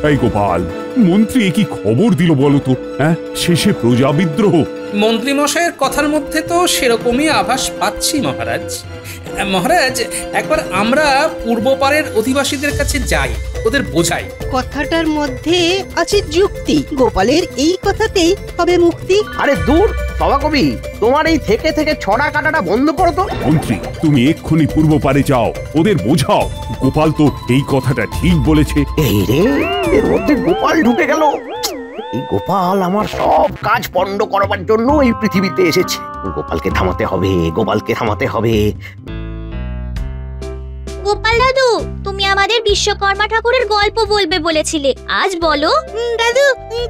এই গোপাল, মন্ত্রী কি খবর দিল বলো তো? হ্যাঁ, শেষে প্রজা বিদ্রোহ? মন্ত্রী মশাইয়ের কথার মধ্যে তো সেরকমই আভাস পাচ্ছি মহারাজ। মহারাজ, একবার আমরা পূর্বপাড়ের অধিবাসীদের কাছে যাই, ওদের বোঝাই। কথাটার মধ্যে আছে যুক্তি। গোপালের এই কথাতেই হবে মুক্তি। আরে দূর বাবা কবি, তোমার এই থেকে থেকে ছড়া কাটাটা বন্ধ করো তো। মন্ত্রী, তুমি এক্ষুনি পূর্ব পারে যাও, ওদের বোঝাও গোপাল তো এই কথাটা ঠিক বলেছে। এই রে, এর মধ্যে গোপাল ঢুকে গেল। এই গোপাল আমার সব কাজ পণ্ড করবার জন্য এই পৃথিবীতে এসেছে। গোপালকে থামাতে হবে, গোপালকে থামাতে হবে। গোপাল দাদু, তুমি আমাদের বিশ্বকর্মা ঠাকুরের গল্প বলবে বলেছিলে, আজ বলো। দাদু,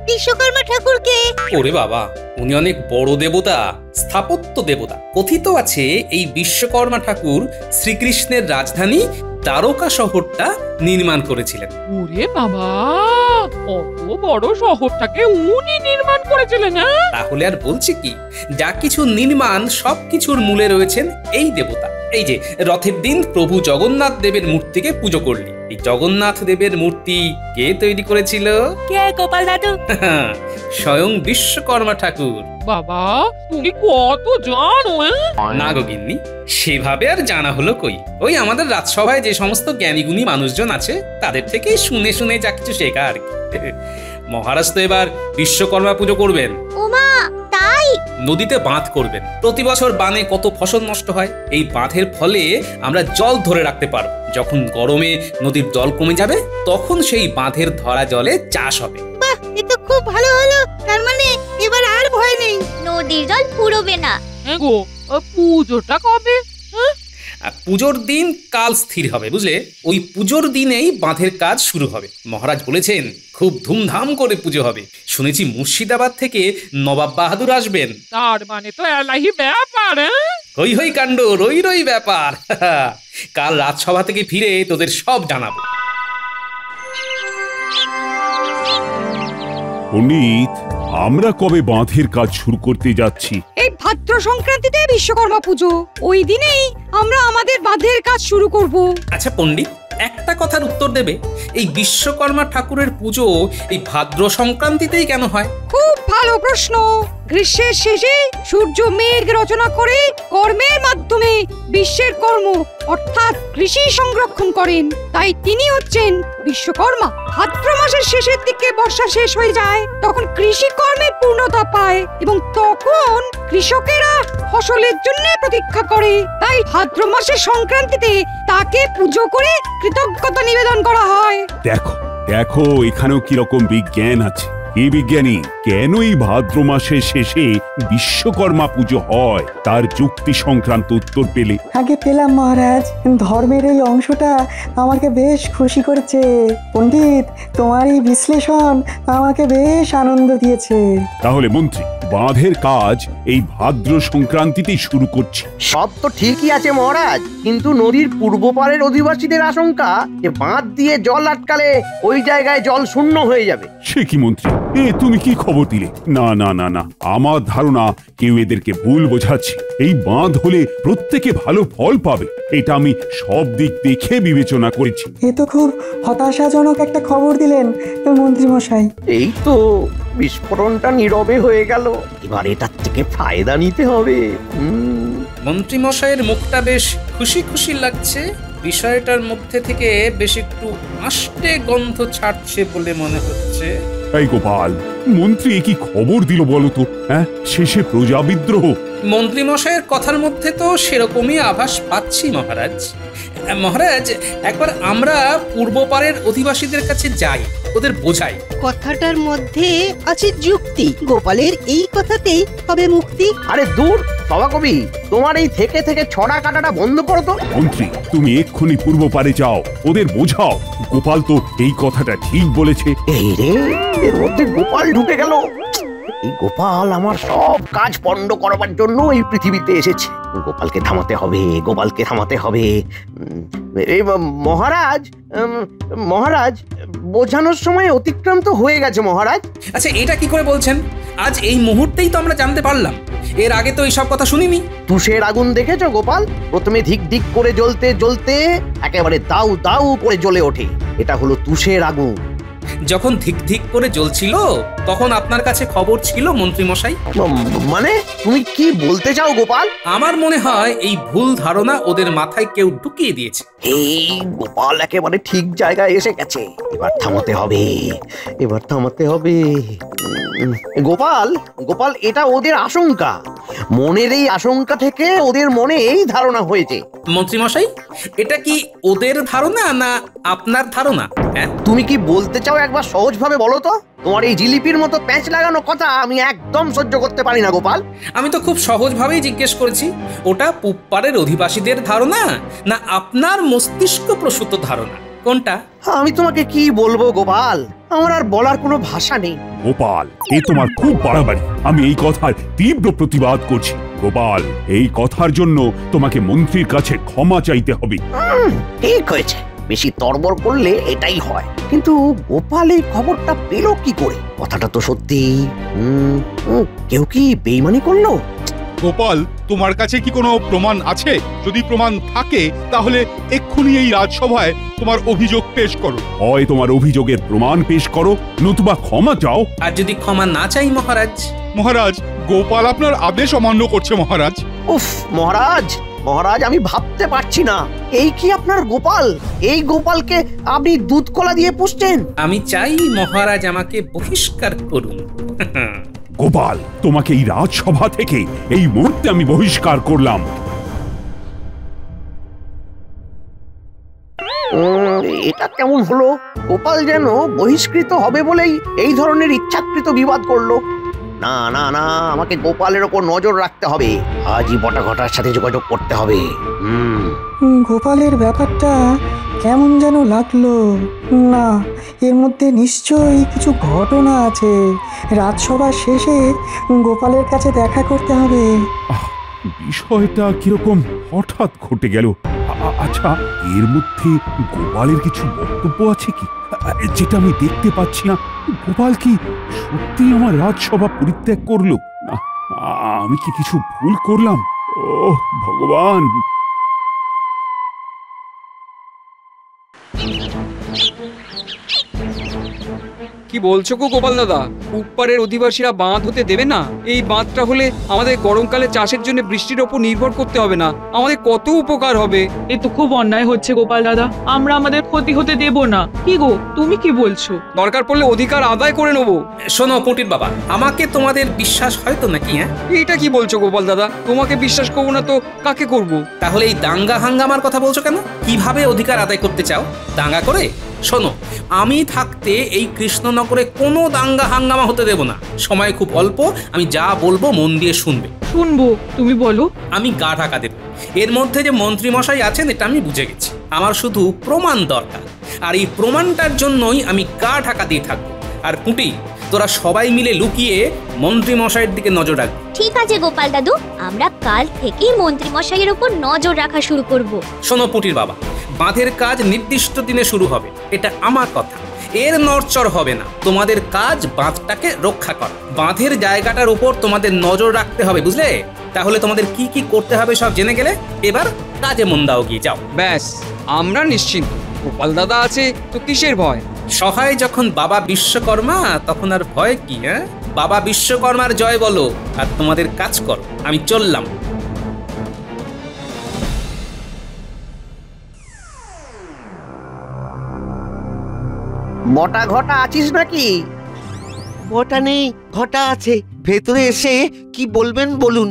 বিশ্বকর্মা ঠাকুরকে? ওরে বাবা, উনি অনেক বড় দেবতা, স্থাপত্য দেবতা। কথিত আছে এই বিশ্বকর্মা ঠাকুর শ্রীকৃষ্ণের রাজধানী দ্বারকা শহরটা নির্মাণ করেছিলেন। ওরে বাবা, কত বড় শহরটাকে উনি নির্মাণ করেছিলেন। তাহলে আর বলছি কি, যা কিছু নির্মাণ সবকিছুর মূলে রয়েছেন এই দেবতা। এই যে রথের দিন প্রভু জগন্নাথ দেবের মূর্তিকে পুজো করলি, এই জগন্নাথ দেবের মূর্তি কে তৈরি করেছিল? কে গোপাল দাদু? স্বয়ং বিশ্বকর্মা ঠাকুর। বাবা, তুমি কত জানো। না গো গিন্নি, সেভাবে আর জানা হলো কই। ওই আমাদের রাজসভায় যে সমস্ত জ্ঞানীগুণী মানুষজন আছে তাদের থেকে শুনে শুনে যা কিছু শেখা আর কি। মহারাজ তো এবার বিশ্বকর্মা পুজো করবেন। ওমা, তাই? নদীতে বাঁধ করবেন। প্রতি বছর বানে কত ফসল নষ্ট হয়, এই বাঁধের ফলে আমরা জল ধরে রাখতে পারবো। যখন গরমে নদীর জল কমে যাবে তখন সেই বাঁধের ধরা জলে চাষ হবে। বাহ, এ তো খুব ভালো হলো। তার মানে এবার আর ভয় নেই, নদীর জল ফুরোবে না। গো, পুজোটা কবে? পুজোর দিন কাল স্থির হবে, বুঝলে? ওই পুজোর দিনেই বাঁধের কাজ শুরু হবে। মহারাজ বলেছেন খুব ধুমধাম করে পুজো হবে। শুনেছি মুর্শিদাবাদ থেকে নবাব বাহাদুর আসবেন। তার মানে তো এলাহি ব্যাপার। হই হই কাণ্ড, রই রই ব্যাপার। কাল রাজসভা থেকে ফিরে তোদের সব জানাবো। পণ্ডিত, আমরা কবে বাঁধের কাজ শুরু করতে যাচ্ছি? এই ভাদ্র সংক্রান্তিতে বিশ্বকর্মা পুজো, ওই দিনেই আমরা আমাদের বাঁধের কাজ শুরু করব। আচ্ছা পণ্ডিত, একটা কথার উত্তর দেবে, এই বিশ্বকর্মা ঠাকুরের পুজো এই ভাদ্র সংক্রান্তিতেই কেন হয়? খুব ভালো প্রশ্ন। গ্রীষ্মের শেষে সূর্য মেঘ রচনা করে কর্মের মাধ্যমে বিশ্বের কর্ম অর্থাৎ কৃষি সংরক্ষণ করেন, তাই তিনি হচ্ছেন বিশ্বকর্মা। ভাদ্র মাসের শেষের দিকে বর্ষা শেষ হয়ে যায়, তখন কৃষি কর্মে পূর্ণতা পায় এবং তখন কৃষকেরা ফসলের জন্য প্রতীক্ষা করে। তাই ভাদ্র মাসের সংক্রান্তিতে তাকে পুজো করে কৃতজ্ঞতা নিবেদন করা হয়। দেখো দেখো, এখানেও কিরকম বিজ্ঞান আছে। এই বিজ্ঞানী কেন এই ভাদ্র মাসের শেষে বিশ্বকর্মা পুজো হয় তার যুক্তি সংক্রান্ত উত্তর পেলে? আগে পেলাম মহারাজ। ধর্মের এই অংশটা আমাকে বেশ খুশি করেছে। পণ্ডিত, তোমার এই বিশ্লেষণ আমাকে বেশ আনন্দ দিয়েছে। তাহলে মন্ত্রী, বাঁধের কাজ এই ভাদ্র সংক্রান্তিতেই শুরু করছি। সব তো ঠিকই আছে মহারাজ, কিন্তু নদীর পূর্ব পাড়ের অধিবাসীদের আশঙ্কা যে বাঁধ দিয়ে জল আটকালে ওই জায়গায় জল শূন্য হয়ে যাবে। সে কি মন্ত্রী, তুমি কি খবর দিলে? না না না না, আমার ধারণা কেউ এদেরকে ভুল বোঝাচ্ছে। এই বাঁধ হলে প্রত্যেকে ভালো ফল পাবে, এটা আমি সব দিক দেখে বিবেচনা করেছি। এ তো খুব হতাশাজনক একটা খবর দিলেন মন্ত্রী মশাই। এই তো বিস্ফোরণটা নীরবে হয়ে গেল, এবার এটার থেকে ফায়দা নিতে হবে। মন্ত্রী মশাইয়ের মুখটা বেশ খুশি খুশি লাগছে। বিষয়টার মধ্যে থেকে বেশ একটু আষ্টে গন্ধ ছাড়ছে বলে মনে হচ্ছে। এই গোপাল, মন্ত্রী কি খবর দিল বলো তো? হ্যাঁ, শেষে প্রজা বিদ্রোহ? মন্ত্রী মশাইয়ের কথার মধ্যে তো সেরকমই আভাস পাচ্ছি মহারাজ। মহারাজ, একবার আমরা পূর্বপাড়ের অধিবাসীদের কাছে যাই, ওদের বোঝাই। কথাটার মধ্যে আছে যুক্তি। গোপালের এই কথাতেই হবে মুক্তি। আরে দূর বাবা কবি, তোমার এই থেকে থেকে ছড়া কাটাটা বন্ধ করো তো। মন্ত্রী, তুমি এক্ষুনি পূর্ব পারে যাও, ওদের বোঝাও গোপাল তো এই কথাটা ঠিক বলেছে। এই রে, এর মধ্যে গোপাল ঢুকে গেল। এই গোপাল আমার সব কাজ পণ্ড করবার জন্য এই পৃথিবীতে এসেছে। গোপালকে থামাতে হবে, গোপালকে থামাতে হবে। এই মহারাজ, মহারাজ বোঝানোর সময় অতিক্রান্ত হয়ে গেছে মহারাজ। আচ্ছা, এটা কি করে বলছেন? আজ এই মুহূর্তেই তো আমরা জানতে পারলাম, এর আগে তো এইসব কথা শুনিনি। তুষের আগুন দেখেছো গোপাল? প্রথমে ধিক ধিক করে জ্বলতে জ্বলতে একেবারে দাউ দাউ করে জ্বলে ওঠে, এটা হলো তুষের আগুন। যখন ধিক ধিক করে জ্বলছিল তখন আপনার কাছে খবর ছিল মন্ত্রী মশাই। মানে তুমি কি বলতে চাও গোপাল? আমার মনে হয় এই ভুল ধারণা ওদের মাথায় কেউ ঢুকিয়ে দিয়েছে। এই গোপাল একেবারে ঠিক জায়গায় এসে গেছে, এবার থামাতে হবে, এবার থামাতে হবে। গোপাল গোপাল এটা ওদের আশঙ্কা, মনের এই আশঙ্কা থেকে ওদের মনে এই ধারণা হয়েছে। মন্ত্রী মশাই, এটা কি ওদের ধারণা না আপনার ধারণা? হ্যাঁ, তুমি কি বলতে চাও একবার সহজভাবে বলো তো। তোমার এই জিলিপির মতো প্যাঁচ লাগানো কথা আমি একদম সহ্য করতে পারি না গোপাল। আমি তো খুব সহজভাবেই জিজ্ঞেস করেছি, ওটা পুপ্পারের অধিবাসীদের ধারণা না আপনার মস্তিষ্ক প্রসূত ধারণা, কোনটা? আমি তোমাকে কি বলবো গোপাল, আমার আর বলার কোনো ভাষা নেই। গোপাল, এ তোমার খুব বাড়াবাড়ি। আমি এই কথার তীব্র প্রতিবাদ করছি। গোপাল, এই কথার জন্য তোমাকে মন্ত্রীর কাছে ক্ষমা চাইতে হবে। ঠিক হয়েছে, বেশি তরবর করলে এটাই হয়। কিন্তু গোপাল এই খবরটা পেল কি করে? কথাটা তো সত্যি। কেউ কি বেইমানি করলো? গোপাল, তোমার কাছে কি কোনো প্রমাণ আছে? যদি প্রমাণ থাকে তাহলে এক্ষুনি এই রাজসভায় তোমার অভিযোগ পেশ করো। হয় তোমার অভিযোগের প্রমাণ পেশ করো, নতুবা ক্ষমা চাও। আর যদি ক্ষমা না চাই মহারাজ? মহারাজ, গোপাল আপনার আদেশ অমান্য করছে মহারাজ। উফ মহারাজ, মহারাজ আমি ভাবতে পারছি না, এই কি আপনার গোপাল? এই গোপালকে আপনি দুধ কলা দিয়ে পুষছেন? আমি চাই মহারাজ আমাকে বহিষ্কার করুন। গোপাল, তোমাকে এই রাজসভা থেকে এই মুহূর্তে আমি বহিষ্কার করলাম। এটা কেমন হলো? গোপাল যেন বহিষ্কৃত হবে বলেই এই ধরনের ইচ্ছাকৃত বিবাদ করলো। না না না, আমাকে গোপালের ওপর নজর রাখতে হবে। আজই বটাঘটার সাথে যোগাযোগ করতে হবে। গোপালের ব্যাপারটা কেমন যেন লাগলো। না, এর মধ্যে নিশ্চয়ই কিছু ঘটনা আছে। রাজসভা শেষে গোপালের কাছে দেখা করতে হবে। বিষয়টা কিরকম হঠাৎ ঘটে গেল। আচ্ছা, এর মধ্যে গোপালের কিছু বক্তব্য আছে কি, যেটা আমি দেখতে পাচ্ছি না? গোপাল কি সত্যি আমার রাজসভা পরিত্যাগ করলো? না, আমি কি কিছু ভুল করলাম? ও ভগবান! কি বলছো গো গোপাল দাদা? পুপ্পারের অধিবাসীরা বাঁধ হতে দেবে না? এই বাঁধটা হলে আমাদের গরমকালে চাষের জন্য বৃষ্টির ওপর নির্ভর করতে হবে না। আমাদের কত উপকার হবে। এ তো খুব অন্যায় হচ্ছে গোপাল দাদা, আমরা আমাদের ক্ষতি হতে দেব না। কি গো, তুমি কি বলছো? দরকার পড়লে অধিকার আদায় করে নেবো। শোনো পুটির বাবা, আমাকে তোমাদের বিশ্বাস হয়তো নাকি? হ্যাঁ, এটা কি বলছো গোপাল দাদা? তোমাকে বিশ্বাস করবো না তো কাকে করব? তাহলে এই দাঙ্গা হাঙ্গামার কথা বলছো কেন? কিভাবে অধিকার আদায় করতে চাও? দাঙ্গা করে? শোনো, আমি থাকতে এই কৃষ্ণনগরে কোনো দাঙ্গা হাঙ্গামা হতে দেব না। সময় খুব অল্প, আমি যা বলবো মন দিয়ে শুনবে। শুনবো, তুমি বলো। আমি গা ঢাকা দেব। এর মধ্যে যে মন্ত্রী মশাই আছেন এটা আমি বুঝে গেছি। আমার শুধু প্রমাণ দরকার, আর এই প্রমাণটার জন্যই আমি গা ঢাকা দিয়ে থাকবো। আর পুটি, তোরা সবাই মিলে লুকিয়ে মন্ত্রী মশাইয়ের দিকে নজর রাখবি। ঠিক আছে গোপাল দাদু, আমরা কাল থেকেই মন্ত্রী মশাইয়ের উপর নজর রাখা শুরু করব। শোনো পুটির বাবা, বাঁধের কাজ নির্দিষ্ট দিনে শুরু হবে, এটা আমার কথা। এর নড়চড় হবে না। তোমাদের কাজ বাঁধটাকে রক্ষা করা। বাঁধের জায়গাটার উপর তোমাদের নজর রাখতে হবে, বুঝলে? তাহলে তোমাদের কি কি করতে হবে সব জেনে গেলে এবার কাজে মন দাও, গিয়ে যাও। ব্যাস, আমরা নিশ্চিন্ত। গোপাল দাদা আছে তো কিসের ভয়? সহায় যখন বাবা বিশ্বকর্মা, তখন আর ভয় কি? হ্যাঁ, বাবা বিশ্বকর্মার জয় বলো আর তোমাদের কাজ করো। আমি চললাম। বটা ঘটা আছিস নাকি? বটা নেই, ঘটা আছে। ভেতরে এসে কি বলবেন বলুন।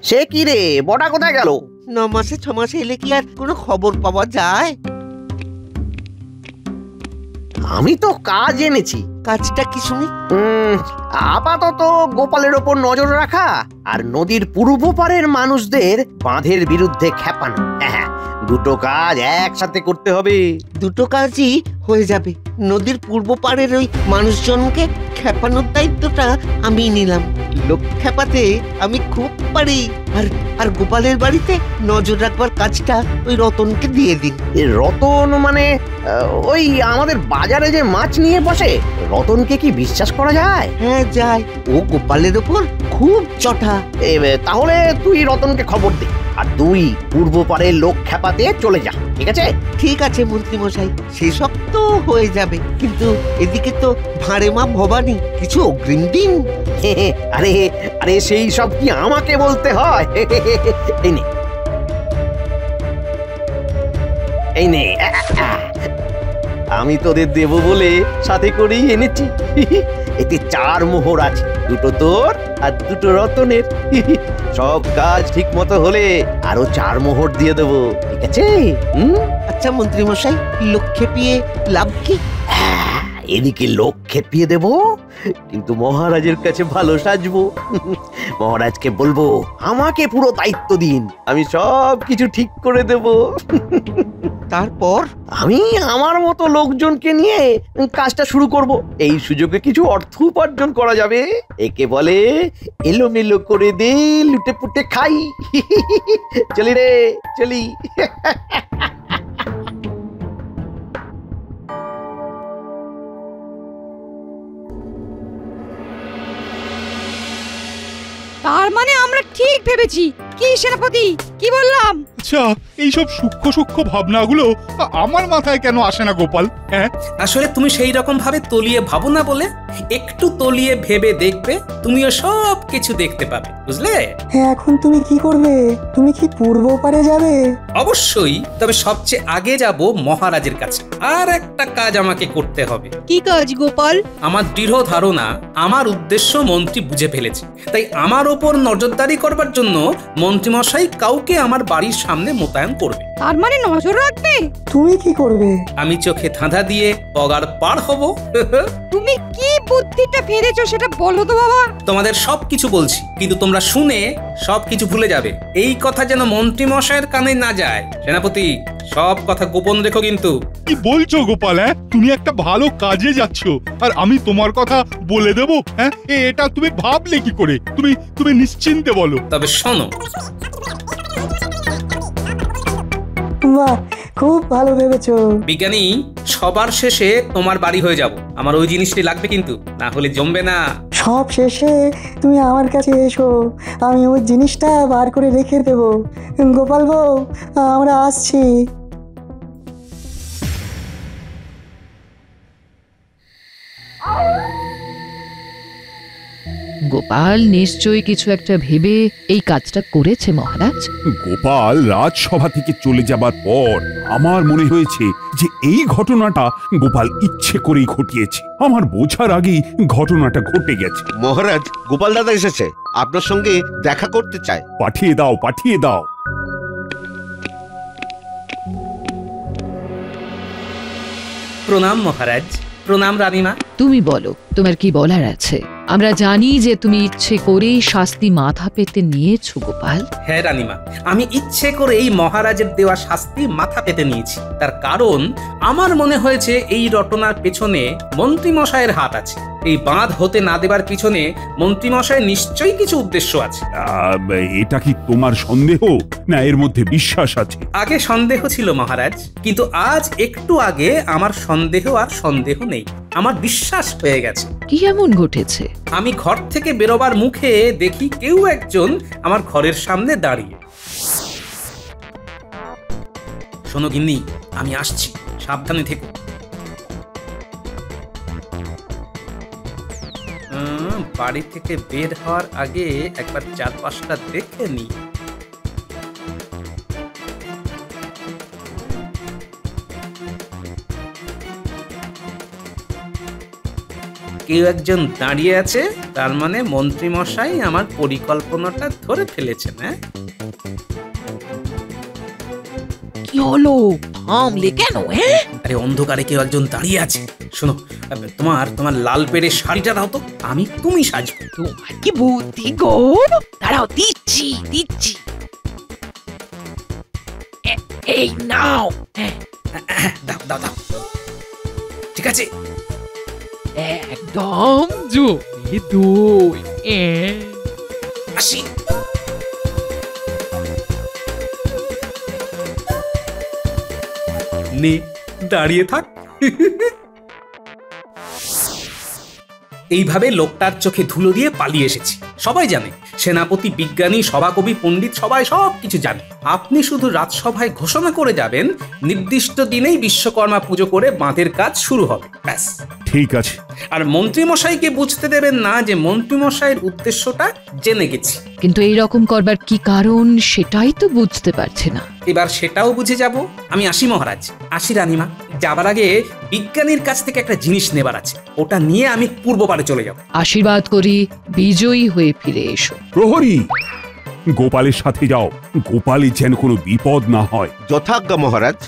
সে কি রে, বটা কোথায় গেল? 9 মাসে 6 মাসে এলে কি আর কোনো খবর পাওয়া যায়? আমি তো কাজ এনেছি। কাজটা কি শুনি? আপাতত গোপালের ওপর নজর রাখা আর নদীর পূর্ব পারের মানুষদের বাঁধের বিরুদ্ধে খেপানো। হ্যাঁ, দুটো কাজ একসাথে করতে হবে। দুটো কাজই হয়ে যাবে। নদীর পূর্ব পাড়ের ওই মানুষজনকে খেপানোর দায়িত্বটা আমি নিলাম। লোক খেপাতে আমি খুব পারি। আর গোপালের বাড়িতে নজর রাখবার কাজটা ওই রতনকে দিয়ে দিন। রতন মানে ওই আমাদের বাজারে যে মাছ নিয়ে বসে? রতনকে কি বিশ্বাস করা যায়? হ্যাঁ যায়, ও গোপালের ওপর খুব চটা। তাহলে তুই রতনকে খবর দে আর তুই পূর্ব পারের লোক খেপাতে চলে যা, ঠিক আছে? ঠিক আছে মন্ত্রী মশাই, সেসব তো হয়ে যাবে, কিন্তু এদিকে তো ভাঁড়ে মা ভবানী, কিছু অগ্রিম দিন। আরে আরে সেই সব কি আমাকে বলতে হয়? এই নে, এই নে, আমি তোদের দেব বলে সাথে করেই এনেছি। এতে 4 মোহর আছে, 2টো তোর আর 2টো রতনের। সব কাজ ঠিক মতো হলে আরো 4 মোহর দিয়ে দেবো, ঠিক আছে? আচ্ছা মন্ত্রী মশাই, লোক খেপিয়ে লাভ কি? এদিকে লোক খেপিয়ে দেব, কিন্তু মহারাজের কাছে ভালো সাজবো। মহারাজকে বলবো আমাকে পুরো দায়িত্ব দিন, আমি সব কিছু ঠিক করে দেব। তারপর আমি আমার মতো লোকজনকে নিয়ে কাজটা শুরু করব। এই সুযোগে কিছু অর্থ উপার্জন করা যাবে। একে বলে এলোমেলো করে দে, লুটে পুটে খাই। চলি রে, চলি। তার মানে আমরা ঠিক ভেবেছি। কি সেনাপতি, কি বললাম? আচ্ছা, এইসব সূক্ষ্ম সূক্ষ্ম ভাবনাগুলো আমার মাথায় কেন আসে না গোপাল? হ্যাঁ, আসলে তুমি সেই রকম ভাবে তলিয়ে ভাবো না বলে। একটু তলিয়ে ভেবে দেখবে, তুমিও সব কিছু দেখতে পাবে, বুঝলে? হ্যাঁ, এখন তুমি কি করবে? তুমি কি পূর্ব পারে যাবে? অবশ্যই, তবে সবচেয়ে আগে যাব মহারাজের কাছে। আর একটা কাজ আমাকে করতে হবে। কি কাজ গোপাল? আমার দৃঢ় ধারণা আমার উদ্দেশ্য মন্ত্রী বুঝে ফেলেছে, তাই আমার ওপর নজরদারি করবার জন্য মন্ত্রীমশাই কাউকে আমার বাড়ির সামনে মোতায়েন করবে। তার মানে নজর রাখবে? তুমি কি করবে? আমি চোখে ধাঁধা দিয়ে পগার পার হব। তুমি কি বুদ্ধিটা ফেলেছো সেটা বলো তো বাবা। তোমাদের সবকিছু বলছি, কিন্তু তোমরা শুনে সবকিছু ভুলে যাবে। এই কথা যেন মন্ত্রী মশাইয়ের কানে না যায়। সেনাপতি, সব কথা গোপন রেখো কিন্তু। কি বলছো গোপাল? হ্যাঁ, তুমি একটা ভালো কাজে যাচ্ছ আর আমি তোমার কথা বলে দেবো? হ্যাঁ, এটা তুমি ভাবলে কি করে? তুমি নিশ্চিন্তে বলো। তবে শোনো, বাহ, খুব ভালো ভেবেছো। বিজ্ঞানী, সবার শেষে তোমার বাড়ি হয়ে যাব। আমার ওই জিনিসটি লাগবে কিন্তু, না হলে জমবে না। সব শেষে তুমি আমার কাছে এসো, আমি ওই জিনিসটা বার করে রেখে দেবো। গোপাল বউ, আমরা আসছি। গোপাল নিশ্চয়ই কিছু একটা ভেবে এই কাজটা করেছে মহারাজ। গোপাল রাজসভা থেকে চলে যাবার পর আমার মনে হয়েছে যে এই ঘটনাটা গোপাল ইচ্ছে করেই ঘটিয়েছে। আমার বোঝার আগেই ঘটনাটা ঘটে গেছে। মহারাজ, গোপাল দাদা এসেছে, আপনার সঙ্গে দেখা করতে চায়। পাঠিয়ে দাও, পাঠিয়ে দাও। প্রণাম মহারাজ। প্রণাম রানীমা। তুমি বলো, তোমার কি বলার আছে? আমরা জানি যে তুমি ইচ্ছে করেই শাস্তি মাথা পেতে নিয়েছো গোপাল। হ্যাঁ রানীমা, আমি ইচ্ছে করে এই মহারাজের দেওয়া শাস্তি মাথা পেতে নিয়েছি। তার কারণ আমার মনে হয়েছে এই রটনার পেছনে মন্ত্রীমশাইয়ের হাত আছে। এই বাঁধ হতে না দেবার পিছনে মন্ত্রীমশাইয়ের নিশ্চয়ই কিছু উদ্দেশ্য আছে। এটা কি তোমার সন্দেহ, না এর মধ্যে বিশ্বাস আছে? আগে সন্দেহ ছিল মহারাজ, কিন্তু আজ একটু আগে আমার সন্দেহ আর সন্দেহ নেই, আমার বিশ্বাস হয়ে গেছে। কি এমন ঘটেছে? আমি ঘর থেকে বেরোবার মুখে দেখি কেউ একজন আমার ঘরের সামনে দাঁড়িয়ে। শোনো গিন্নি, আমি আসছি, সাবধানে থেকো। বাড়ি থেকে বের হওয়ার আগে একবার চারপাশটা দেখে নি। কেউ একজন দাঁড়িয়ে আছে, তার মানে মন্ত্রী মশাই আমার পরিকল্পনাটা ধরে ফেলেছেন। হ্যাঁ, কি হলো? থামলে কেন? আরে অন্ধকারে কেউ একজন দাঁড়িয়ে আছে। শোনো, তোমার লাল পেড়ে শাড়িটা দাও তো, আমি তুমি সাজবো। তোমার কি বুদ্ধি গো! দাঁড়াও, দিচ্ছি দিচ্ছি। এই নাও। দাও দাও দাও, ঠিক আছে। একদম জমি দই। আসি। নে, দাঁড়িয়ে থাক। এইভাবে লোকটার চোখে ধুলো দিয়ে পালিয়ে এসেছি। সবাই জানে সেনাপতি, বিজ্ঞানী, সভাকবি, পণ্ডিত সবাই সব কিছু জানে। আপনি শুধু রাজসভায় ঘোষণা করে যাবেন নির্দিষ্ট দিনেই বিশ্বকর্মা পুজো করে বাঁধের কাজ শুরু হবে, ব্যাস। ঠিক আছে। আর মন্ত্রীমশাইকে বুঝতে দেবেন না যে মন্ত্রীমশাইয়ের উদ্দেশ্যটা জেনে গেছি। কিন্তু এই রকম করবার কি কারণ সেটাই তো বুঝতে পারছে না। এবার সেটাও বুঝে যাব। আমি আসি মহারাজ, আসি রানীমা। যাবার আগে বিজ্ঞানীর কাছ থেকে একটা জিনিস নেবার আছে, ওটা নিয়ে আমি পূর্ব পারে চলে যাব। আশীর্বাদ করি বিজয়ী হয়ে ফিরে এসো। প্রহরী, গোপালের সাথে যাও, গোপালের যেন কোনো বিপদ না হয়। যথাজ্ঞা মহারাজ।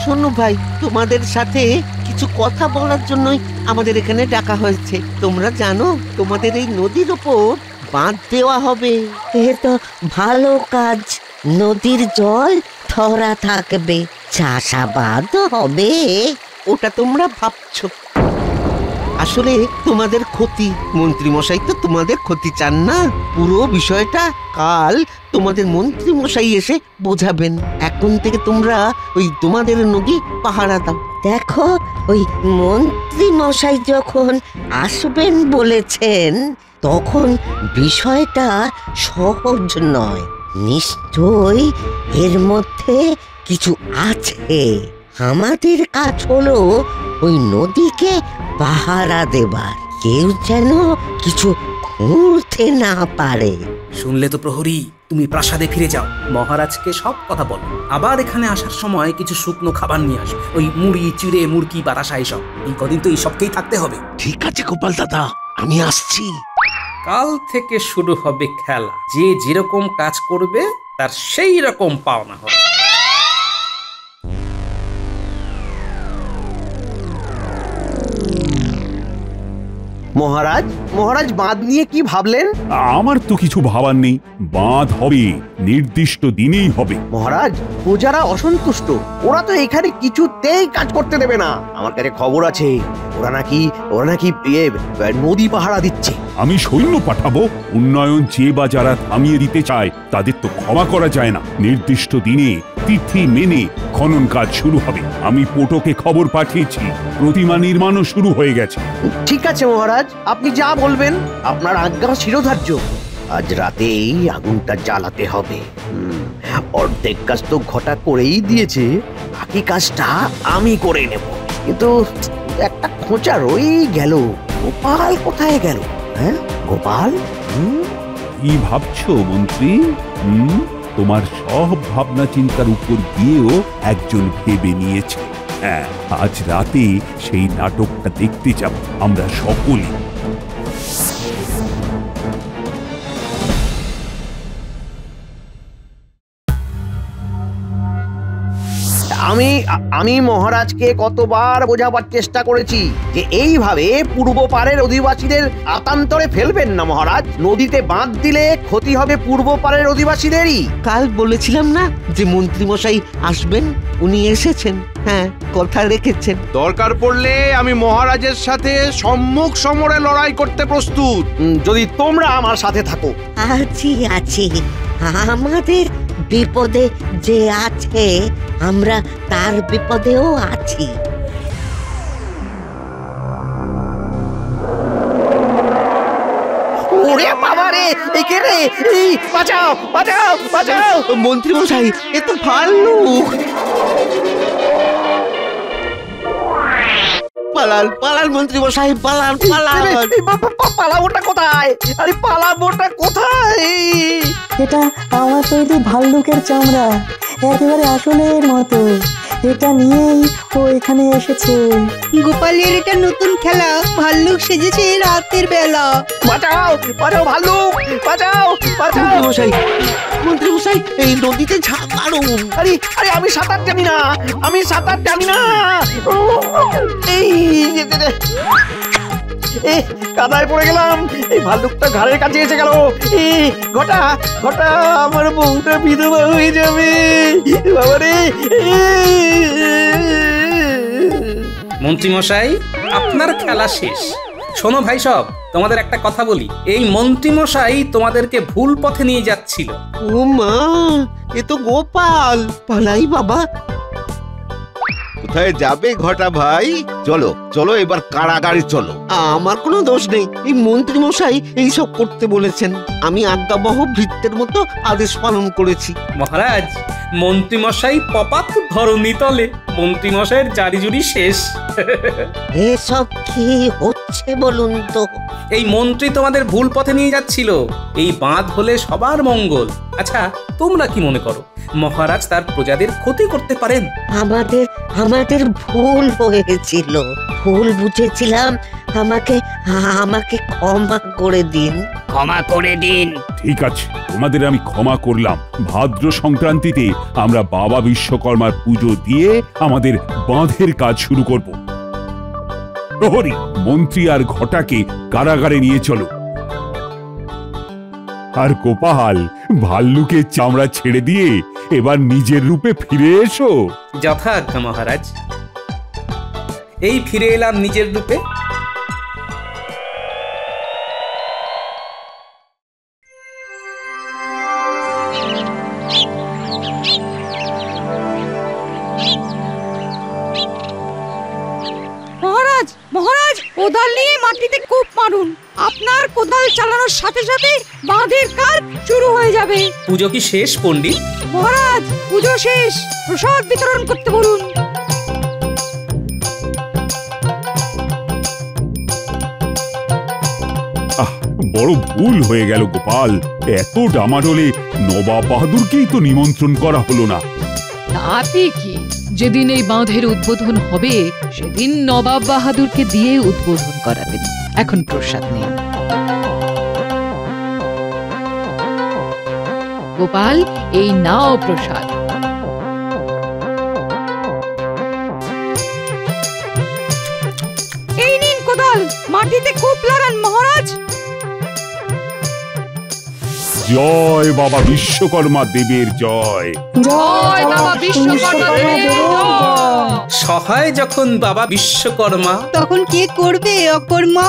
শোনো ভাই, তোমাদের সাথে কিছু কথা বলার জন্যই আমাদের এখানে ডাকা হয়েছে। তোমরা জানো তোমাদের এই নদীর ওপর বাঁধ দেওয়া হবে। এ তো ভালো কাজ, নদীর জল ধরা থাকবে, চাষাবাদ হবে। ওটা তোমরা ভাবছো, আসলে তোমাদের ক্ষতি। মন্ত্রী মশাই তো তোমাদের ক্ষতি চান না। পুরো বিষয়টা কাল তোমাদের মন্ত্রী মশাই এসে বোঝাবেন। এখন থেকে তোমরা ওই তোমাদের নদী পাহারা দাও। দেখো, ওই মন্ত্রী মশাই যখন আসবেন বলেছেন, তখন বিষয়টা সহজ নয়। নিশ্চয়ই এর মধ্যে কিছু আছে। আমাদের কাজ হলো ওই নদীকে পাহারা দেবার, কেউ যেন কিছু খুঁড়তে না পারে। শুনলে তো প্রহরী, তুমি প্রাসাদে ফিরে যাও, মহারাজকে সব কথা বলো। আবার এখানে আসার সময় কিছু শুকনো খাবার নিয়ে আসো, ওই মুড়ি, চিড়ে, মুরগি, বাতাসা, এসব। এই কদিন তো এইসবকেই থাকতে হবে। ঠিক আছে গোপাল দাদা, আমি আসছি। কাল থেকে শুরু হবে খেলা। যে যেরকম কাজ করবে তার সেই রকম পাওনা হবে। মহারাজ, মহারাজ বাঁধ নিয়ে কি ভাবলেন? আমার তো কিছু ভাবার নেই, বাঁধ হবে, নির্দিষ্ট দিনেই হবে। মহারাজ, প্রজারা অসন্তুষ্ট, ওরা তো এখানে কিছুতেই কাজ করতে দেবে না। আমার কাছে খবর আছে ওরা নাকি নদী পাহারা দিচ্ছে। আমি সৈন্য পাঠাবো, উন্নয়ন যে বা যারা থামিয়ে দিতে চায় তাদের তো ক্ষমা করা যায় না। নির্দিষ্ট দিনে তিথি মেনে খনন কাজ শুরু হবে। আমি পোটোকে খবর পাঠিয়েছি, প্রতিমা নির্মাণও শুরু হয়ে গেছে। ঠিক আছে মহারাজ, আপনি যা বলবেন, আপনার আজ্ঞা শিরোধার্য। আজ রাতেই আগুনটা জ্বালাতে হবে। অর্ধেক কাজ তো ঘটা করেই দিয়েছে, বাকি কাজটা আমি করে নেব। কিন্তু একটা খোঁচা রয়েই গেল, গোপাল কোথায় গেল? হ্যাঁ গোপাল? কি ভাবছো মন্ত্রী? তোমার সব ভাবনা চিন্তার উপর গিয়েও একজন ভেবে নিয়েছে। হ্যাঁ, আজ রাতে সেই নাটকটা দেখতে যাব আমরা সকলে। আমি মহারাজকে কতবার বোঝাবার চেষ্টা করেছি যে এইভাবে পূর্ব পাড়ের অধিবাসীদের আতান্তরে ফেলবেন না মহারাজ। নদীতে বাঁধ দিলে ক্ষতি হবে পূর্ব পাড়ের অধিবাসীদেরই। কাল বলেছিলাম না যে মন্ত্রী মশাই আসবেন? উনি এসেছেন, হ্যাঁ, কথা রেখেছেন। দরকার পড়লে আমি মহারাজের সাথে সম্মুখ সমরে লড়াই করতে প্রস্তুত, যদি তোমরা আমার সাথে থাকো। আছি, আমাদের বিপদে যে আছে, আমরা তার বিপদেও আছি। ওরে বাবা রে, এই কে রে? এই বাঁচাও, বাঁচাও, বাঁচাও! মন্ত্রী মশাই, এ তো ভাল্লুক। পালান, পালান মন্ত্রী মশাই, পালান, পালান। পালাবোটা কোথায়? আরে পালাবোটা কোথায়? এটা আমার তৈরি ভাল্লুকের চামড়া, একেবারে আসলের মতো। এটা নিয়েই ও এখানে এসেছে। গোপালের এটা নতুন খেলা, ভাল্লুক সেজেছে রাতের বেলা। বাঁচাও, বাঁচাও ভাল্লুক, বাঁচাও, বাঁচাও! মন্ত্রী মশাই, এই নদীতে ঝাঁপ মারুন। আরে আরে, আমি সাঁতার জানি না, আমি সাঁতার জানি না। এই কাদায় পড়ে গেলাম, এই ভাল্লুকটা ঘাড়ের কাছে এসে গেল। ঘটা ঘটা, আমার বউটা বিধবা হয়ে যাবে বাবারে। মন্ত্রী মশাই, আপনার খেলা শেষ। শোনো ভাই সব, তোমাদের একটা কথা বলি। এই মন্ত্রী মশাই তোমাদেরকে ভুল পথে নিয়ে যাচ্ছিল। ও মা, এ তো গোপাল। পালাই বাবা। কোথায় যাবে ঘটা ভাই? চলো চলো এবার কারাগারে চলো। আমার কোনো দোষ নেই, এই মন্ত্রী মশাই এইসব করতে বলেছেন, আমি আজ্ঞাবহ ভৃত্যের মতো আদেশ পালন করেছি। মহারাজ, মন্ত্রী মশাই পপাত ধরণী তলে, মন্ত্রী মশাইয়ের জারিজুরি শেষ। এসব কি হচ্ছে বলুন তো? এই মন্ত্রী তোমাদের ভুল পথে নিয়ে যাচ্ছিল। এই বাঁধ হলে সবার মঙ্গল। আচ্ছা, তোমরা কি মনে করো মহারাজ তার প্রজাদের ক্ষতি করতে পারেন? আমাদের ভুল হয়েছিল, ভুল বুঝেছিলাম। আমাকে ক্ষমা করে দিন। ক্ষমা করে দিন। ঠিক আছে, তোমাদের আমি ক্ষমা করলাম। ভাদ্র সংক্রান্তিতে আমরা বাবা বিশ্বকর্মার পুজো দিয়ে আমাদের বাঁধের কাজ শুরু করব। প্রহরী, মন্ত্রী আর ঘটাকে কারাগারে নিয়ে চলো। আর গোপাল, ভাল্লুকের চামড়া ছেড়ে দিয়ে এবার নিজের রূপে ফিরে এসো। যথাজ্ঞা মহারাজ। এই ফিরে এলাম নিজের রূপে। মহারাজ, মহারাজ, কোদাল নিয়ে মাটিতে কূপ মারুন। আপনার কোদাল চালানোর সাথে সাথে বাঁধের কাজ শুরু হয়ে যাবে। পুজো কি শেষ পণ্ডিত? মহারাজ, পুজো শেষ, প্রসাদ বিতরণ করতে বলুন। বড় ভুল হয়ে গেল গোপাল। এত ডামাডোলে নবাব বাহাদুরকেই তো নিমন্ত্রণ করা হলো না। তাতে কি, যেদিন এই বাঁধের উদ্বোধন হবে সেদিন নবাব বাহাদুরকে দিয়ে উদ্বোধন করাবেন। এখন প্রসাদ নিন। গোপাল, এই নাও প্রসাদ। এই নিন কোদাল, মাটিতে কূপ লাগান মহারাজ। জয় বাবা বিশ্বকর্মা দেবের জয়। জয় বাবা বিশ্বকর্মা দেবের জয়। সহায় যখন বাবা বিশ্বকর্মা, তখন কে করবে অকর্মা?